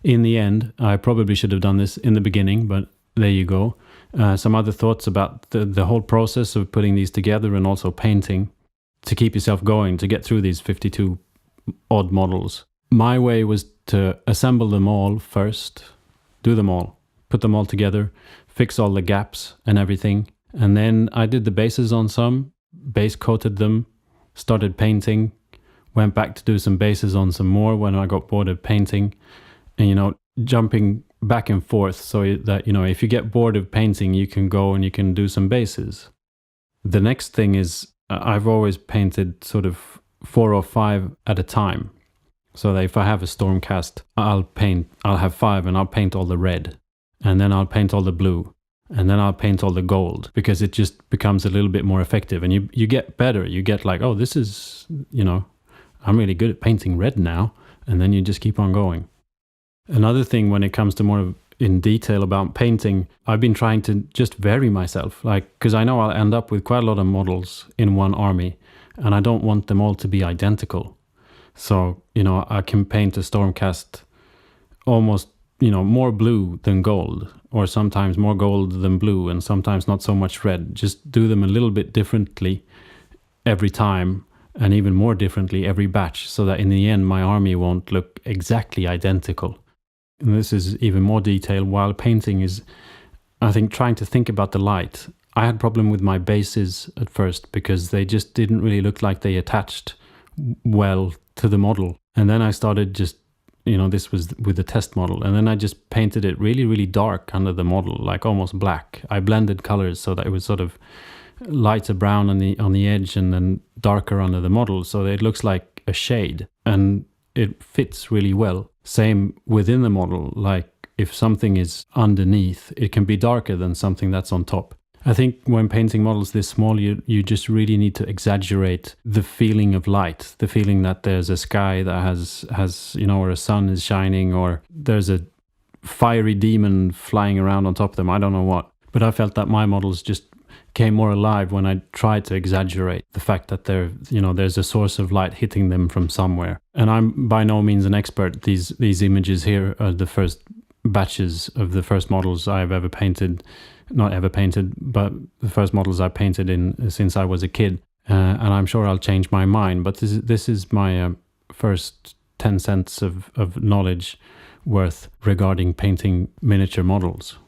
In the end, I probably should have done this in the beginning, but there you go. Some other thoughts about the whole process of putting these together and also painting to keep yourself going, to get through these 52 odd models. My way was to assemble them all first, do them all, put them all together, fix all the gaps and everything. And then I did the bases on some, base coated them, started painting, went back to do some bases on some more when I got bored of painting. And, jumping back and forth so that, if you get bored of painting, you can go and you can do some bases. The next thing is I've always painted sort of 4 or 5 at a time. So that if I have a Stormcast, I'll have 5 and I'll paint all the red. And then I'll paint all the blue. And then I'll paint all the gold, because it just becomes a little bit more effective. And you get better. You get like, oh, this is, I'm really good at painting red now. And then you just keep on going. Another thing when it comes to more in detail about painting, I've been trying to just vary myself. Because I know I'll end up with quite a lot of models in one army. And I don't want them all to be identical. So, I can paint a Stormcast almost, more blue than gold, or sometimes more gold than blue, and sometimes not so much red. Just do them a little bit differently every time, and even more differently every batch, so that in the end my army won't look exactly identical. And this is even more detail, while painting is, I think, trying to think about the light. I had a problem with my bases at first because they just didn't really look like they attached well to the model. And then I started just, this was with the test model. And then I just painted it really, really dark under the model, like almost black. I blended colors so that it was sort of lighter brown on the edge and then darker under the model. So that it looks like a shade and it fits really well. Same within the model, like if something is underneath, it can be darker than something that's on top. I think when painting models this small, you just really need to exaggerate the feeling of light, the feeling that there's a sky that has or a sun is shining, or there's a fiery demon flying around on top of them. I don't know what. But I felt that my models just came more alive when I tried to exaggerate the fact that there's a source of light hitting them from somewhere. And I'm by no means an expert. These images here are the first batches of the first models I've ever painted. Not ever painted, but the first models I painted in since I was a kid. And I'm sure I'll change my mind, but this is my first 10 cents of knowledge worth regarding painting miniature models.